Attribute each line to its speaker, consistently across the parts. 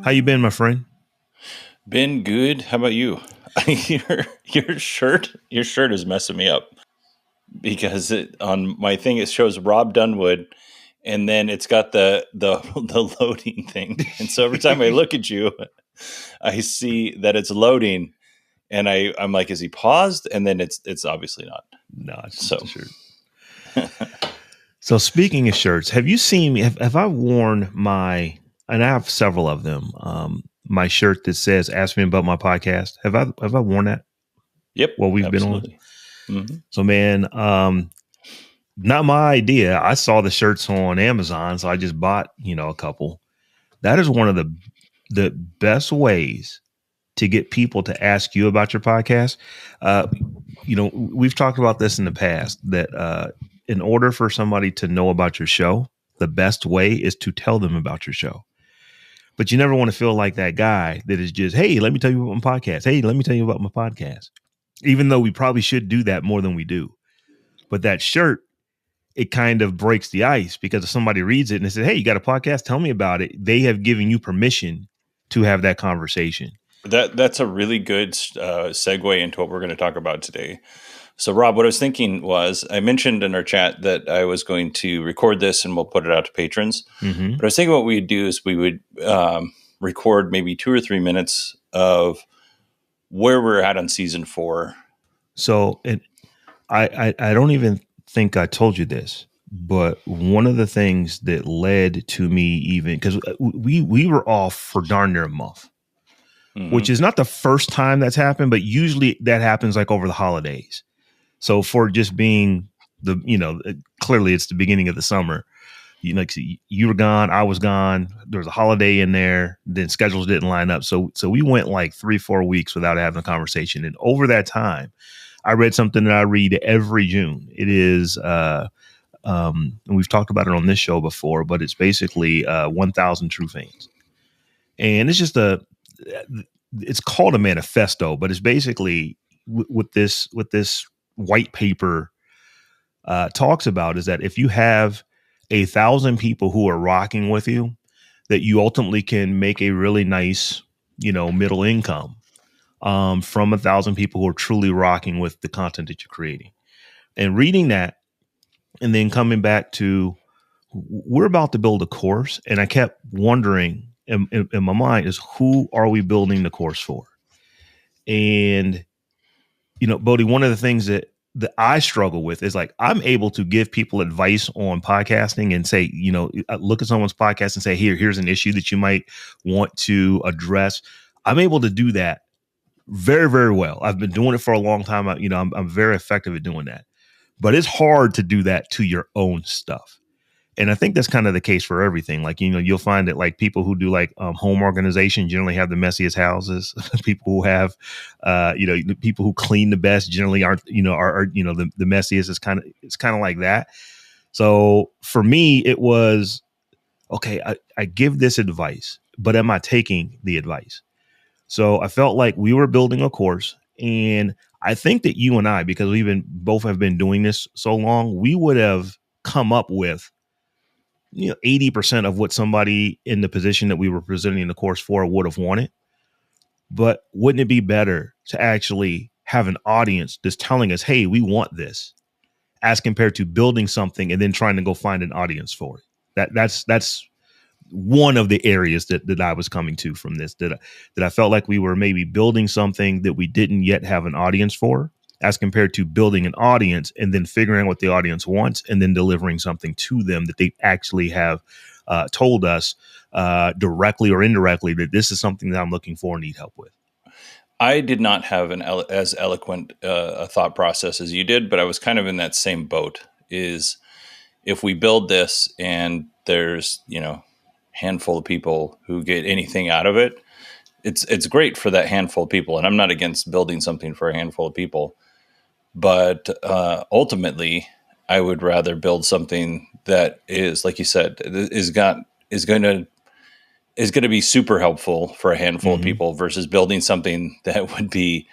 Speaker 1: How you been, my friend?
Speaker 2: Been good. How about you? Your shirt is messing me up because on my thing it shows Robb Dunwood, and then it's got the loading thing, and so every time I look at you, I see that it's loading, and I'm like, is he paused? And then it's obviously not.
Speaker 1: No, it's
Speaker 2: So
Speaker 1: just a shirt. So speaking of shirts, have you seen me? Have I worn and I have several of them, my shirt that says "Ask me about my podcast"? Have I worn that
Speaker 2: yep,
Speaker 1: while we've been on?
Speaker 2: absolutely. Mm-hmm.
Speaker 1: So man, not my idea. I saw the shirts on Amazon, so I just bought, a couple. That is one of the best ways to get people to ask you about your podcast. We've talked about this in the past that in order for somebody to know about your show, the best way is to tell them about your show. But you never want to feel like that guy that is just, hey, let me tell you about my podcast. Hey, let me tell you about my podcast. Even though we probably should do that more than we do. But that shirt, it kind of breaks the ice because if somebody reads it and they say, hey, you got a podcast? Tell me about it. They have given you permission to have that conversation.
Speaker 2: That's a really good segue into what we're going to talk about today. So, Rob, what I was thinking was I mentioned in our chat that I was going to record this and we'll put it out to patrons.
Speaker 1: Mm-hmm.
Speaker 2: But I was thinking what we'd do is we would record maybe 2 or 3 minutes of where we're at on season 4.
Speaker 1: So, I don't even think I told you this, but one of the things that led to me even because we were off for darn near a month, which is not the first time that's happened, but usually that happens like over the holidays. So for just being clearly it's the beginning of the summer. You were gone, I was gone. There was a holiday in there. Then schedules didn't line up. So we went like 3-4 weeks without having a conversation. And over that time, I read something that I read every June. It is, and we've talked about it on this show before, but it's basically 1,000 True Fans. And it's just it's called a manifesto, but it's basically what this white paper talks about is that if you have 1,000 people who are rocking with you, that you ultimately can make a really nice, middle income from 1,000 people who are truly rocking with the content that you're creating. And reading that and then coming back to we're about to build a course. And I kept wondering in my mind is who are we building the course for? And, Bodie, one of the things that I struggle with is like, I'm able to give people advice on podcasting and say, look at someone's podcast and say, here's an issue that you might want to address. I'm able to do that very, very well. I've been doing it for a long time. I'm very effective at doing that, but it's hard to do that to your own stuff. And I think that's kind of the case for everything. Like, you'll find that like people who do like home organization generally have the messiest houses. People who have, people who clean the best generally aren't, are the messiest. It's kind of like that. So for me, it was, okay, I give this advice, but am I taking the advice? So I felt like we were building a course, and I think that you and I, because both have been doing this so long, we would have come up with 80% of what somebody in the position that we were presenting the course for would have wanted. But wouldn't it be better to actually have an audience that's telling us, hey, we want this, as compared to building something and then trying to go find an audience for it? That's one of the areas that I was coming to from this, that I felt like we were maybe building something that we didn't yet have an audience for, as compared to building an audience and then figuring out what the audience wants and then delivering something to them that they actually have told us directly or indirectly that this is something that I'm looking for and need help with.
Speaker 2: I did not have as eloquent a thought process as you did, but I was kind of in that same boat. Is if we build this and there's, handful of people who get anything out of it, it's great for that handful of people. And I'm not against building something for a handful of people. But ultimately, I would rather build something that is, like you said, is going to be super helpful for a handful of people versus building something that would be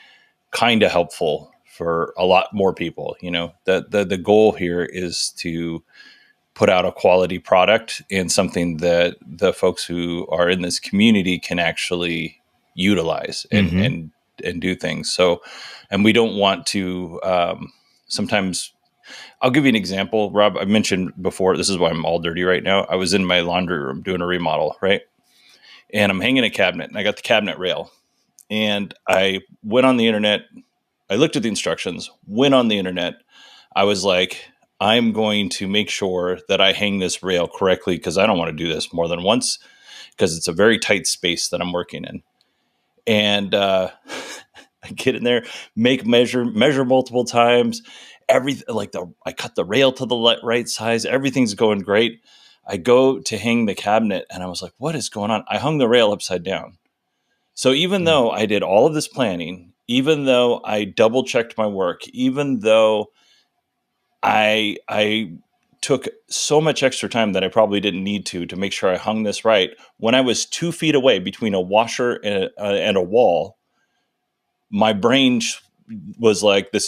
Speaker 2: kind of helpful for a lot more people. The goal here is to put out a quality product and something that the folks who are in this community can actually utilize
Speaker 1: Mm-hmm.
Speaker 2: and do things. So, and we don't want to, sometimes I'll give you an example, Rob. I mentioned before, this is why I'm all dirty right now. I was in my laundry room doing a remodel, right? And I'm hanging a cabinet and I got the cabinet rail and I went on the internet. I looked at the instructions, went on the internet. I was like, I'm going to make sure that I hang this rail correctly because I don't want to do this more than once because it's a very tight space that I'm working in. And I get in there, measure multiple times. Everything I cut the rail to the right size. Everything's going great. I go to hang the cabinet, and I was like, "What is going on?" I hung the rail upside down. So even though I did all of this planning, even though I double checked my work, even though I took so much extra time that I probably didn't need to make sure I hung this right, when I was 2 feet away between a washer and a wall, my brain was like, this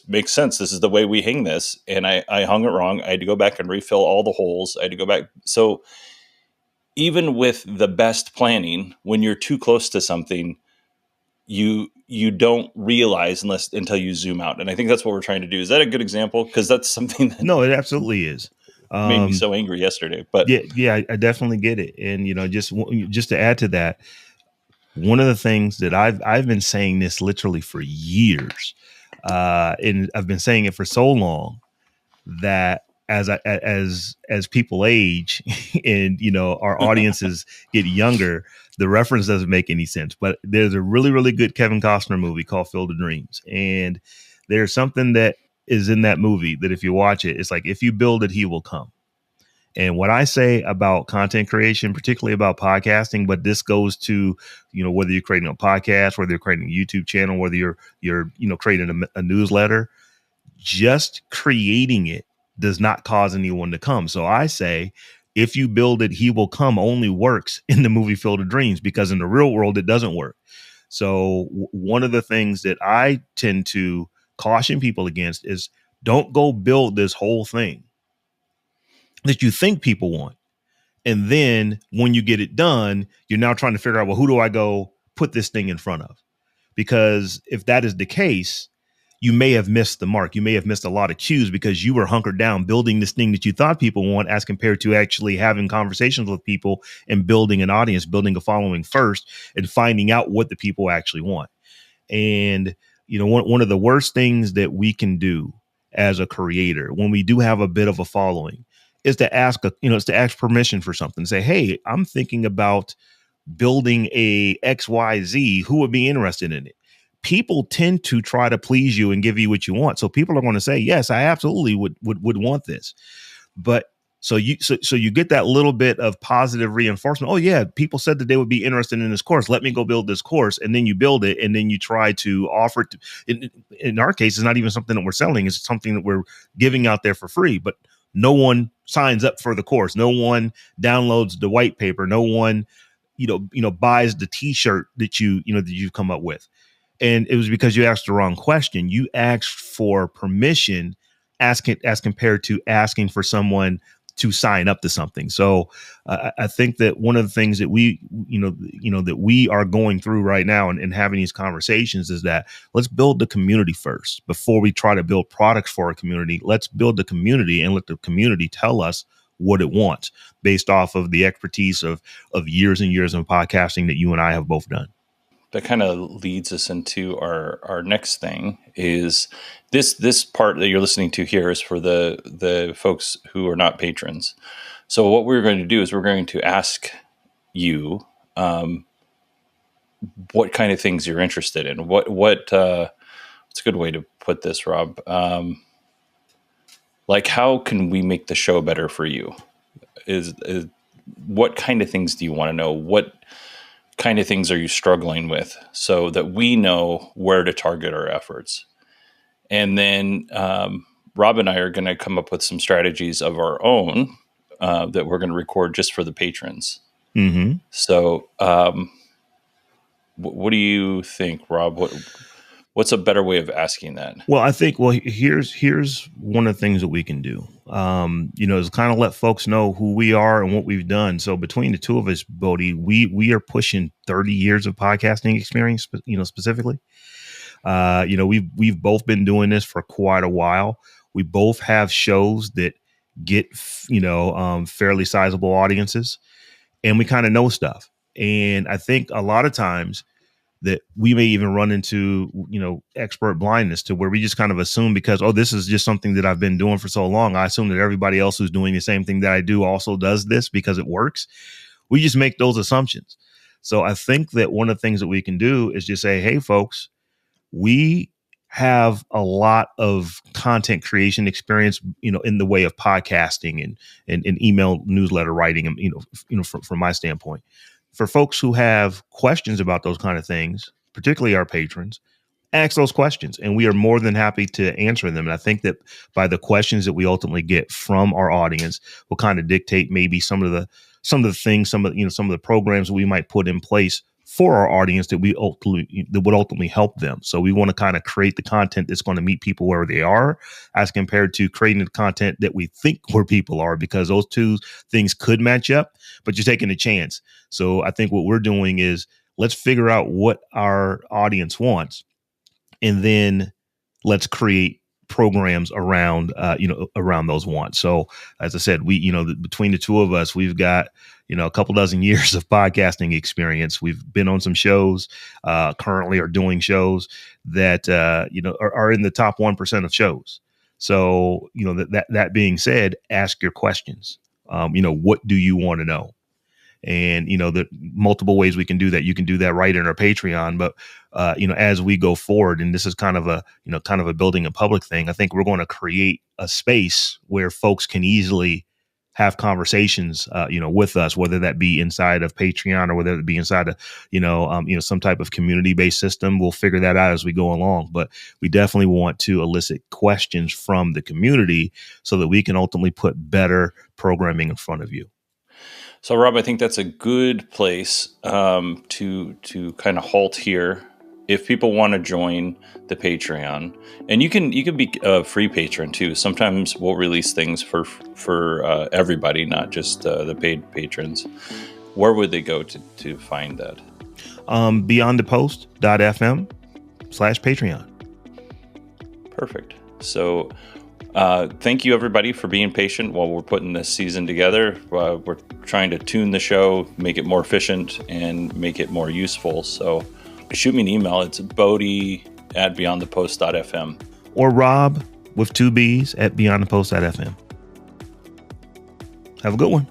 Speaker 2: makes sense. This is the way we hang this. And I hung it wrong. I had to go back and refill all the holes. I had to go back. So even with the best planning, when you're too close to something, you don't realize until you zoom out. And I think that's what we're trying to do. Is that a good example? Because that's something that
Speaker 1: No, it absolutely is.
Speaker 2: made me so angry yesterday. But
Speaker 1: Yeah, I definitely get it. And just to add to that, one of the things that I've been saying this literally for years, and I've been saying it for so long that as people age and our audiences get younger, the reference doesn't make any sense. But there's a really good Kevin Costner movie called Field of Dreams, and there's something that is in that movie that if you watch it, it's like, if you build it, he will come. And what I say about content creation, particularly about podcasting, but this goes to, whether you're creating a podcast, whether you're creating a YouTube channel, whether you're creating a newsletter, just creating it does not cause anyone to come. So I say, if you build it, he will come only works in the movie Field of Dreams, because in the real world, it doesn't work. So one of the things that I tend to caution people against is, don't go build this whole thing that you think people want. And then when you get it done, you're now trying to figure out, well, who do I go put this thing in front of? Because if that is the case, you may have missed the mark. You may have missed a lot of cues because you were hunkered down building this thing that you thought people want, as compared to actually having conversations with people and building an audience, building a following first, and finding out what the people actually want. And, one of the worst things that we can do as a creator, when we do have a bit of a following, is to ask permission for something. Say, hey, I'm thinking about building a XYZ. Who would be interested in it? People tend to try to please you and give you what you want. So people are going to say, yes, I absolutely would want this. But so you get that little bit of positive reinforcement. Oh yeah, people said that they would be interested in this course. Let me go build this course. And then you build it, and then you try to offer it in our case, it's not even something that we're selling. It's something that we're giving out there for free. But no one signs up for the course. No one downloads the white paper. No one, buys the T-shirt that you've come up with. And it was because you asked the wrong question. You asked for permission, as compared to asking for someone to sign up to something. So I think that one of the things that that we are going through right now, and having these conversations, is that let's build the community first before we try to build products for a community. Let's build the community and let the community tell us what it wants, based off of the expertise of years and years of podcasting that you and I have both done.
Speaker 2: that kind of leads us into our next thing. Is this part that you're listening to here is for the folks who are not patrons. So what we're going to do is we're going to ask you what kind of things you're interested in. What's a good way to put this, Rob? Like, how can we make the show better for you? Is what kind of things do you want to know? What kind of things are you struggling with, so that we know where to target our efforts? And then Rob and I are going to come up with some strategies of our own that we're going to record just for the patrons.
Speaker 1: Mm-hmm.
Speaker 2: So what do you think, Rob? What's a better way of asking that?
Speaker 1: Well, I think, here's one of the things that we can do, is kind of let folks know who we are and what we've done. So between the two of us, Bodie, we are pushing 30 years of podcasting experience, specifically. We've both been doing this for quite a while. We both have shows that get, fairly sizable audiences, and we kind of know stuff. And I think a lot of times that we may even run into, expert blindness, to where we just kind of assume, because, oh, this is just something that I've been doing for so long, I assume that everybody else who's doing the same thing that I do also does this because it works. We just make those assumptions. So I think that one of the things that we can do is just say, hey, folks, we have a lot of content creation experience, in the way of podcasting and email newsletter writing, and, from my standpoint. For folks who have questions about those kind of things, particularly our patrons, ask those questions, and we are more than happy to answer them. And I think that by the questions that we ultimately get from our audience will kind of dictate maybe some of the things, some of the programs that we might put in place for our audience that would ultimately help them. So we want to kind of create the content that's going to meet people where they are, as compared to creating the content that we think where people are, because those two things could match up, but you're taking a chance. So I think what we're doing is, let's figure out what our audience wants, and then let's create programs around around those wants. So as I said, we between the two of us, we've got a couple dozen years of podcasting experience. We've been on some shows, currently are doing shows that are in the top 1% of shows. So that being said, ask your questions. What do you want to know? And the multiple ways we can do that. You can do that right in our Patreon, but as we go forward, and this is kind of a building a public thing, I think we're going to create a space where folks can easily have conversations, with us, whether that be inside of Patreon or whether it be inside of, some type of community-based system. We'll figure that out as we go along, but we definitely want to elicit questions from the community so that we can ultimately put better programming in front of you.
Speaker 2: So, Rob, I think that's a good place to kind of halt here. If people want to join the Patreon, and you can be a free patron too. Sometimes we'll release things for everybody, not just the paid patrons. Where would they go to find that?
Speaker 1: beyondthepost.fm/Patreon.
Speaker 2: Perfect. So thank you, everybody, for being patient while we're putting this season together. We're trying to tune the show, make it more efficient, and make it more useful. So shoot me an email. It's bodie@beyondthepost.fm.
Speaker 1: Or Rob with 2 B's at beyondthepost.fm. Have a good one.